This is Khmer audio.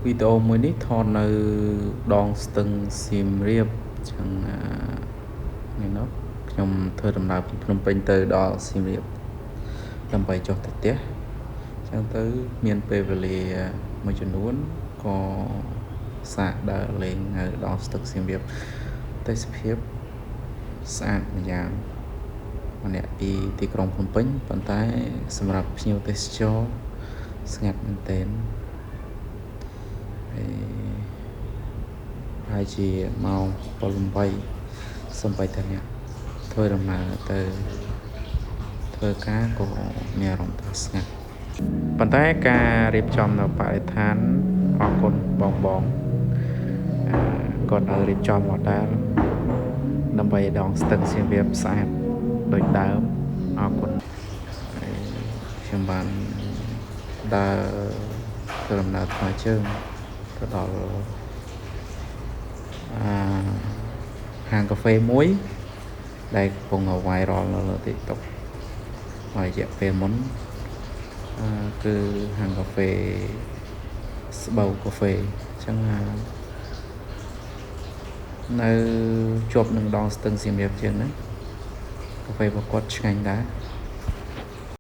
video mới nít thonនៅដងស្ទឹងសៀមរាបចឹងនេះនោះខ្ញុំធ្វើដំណើរពីភ្នំពេញទៅដល់សៀមរាបដើម្បីចុះទៅផ្ទះចឹងទៅមានពេលវេលាមួយចំនួនក៏សាកដើរលេងនៅដងស្ទឹងសៀមរាបទេសភាពស្អាតម្យ៉ាងម្នាក់ពីទីក្រុងភ្នំពេញប៉ុន្តែសម្រាប់ភ្ញៀវទេសចរស្ងាត់មែនទែនហើយជាម៉ោង7:08សំបីតែអ្នកធ្វើដំណើរទៅធ្វើការក៏មានអារម្មណ៍ថាស្ងាត់ប៉ុន្តែការរៀបចំនៅបរិស្ថានអរគុណបងគាត់ឲ្យរៀបចំមកដែរដើម្បីដងស្ទឹងសៀមរាបស្អាតដូចដើមអរគុណខ្ញុំបានដើរធ្វើដំណើរថ្មើរជើងទៅដល់ហាងកាហ្វេមួយដែលកំពុង viral នៅលើ TikTok ហើយរយៈពេលមុនគឺហាងកាហ្វេស្បូវកាហ្វេអញ្ចឹងនៅជាប់នឹងដងស្ទឹងសៀមរាបជាងហ្នឹងកាហ្វេរបស់គាត់ឆ្ងាញ់ដែរ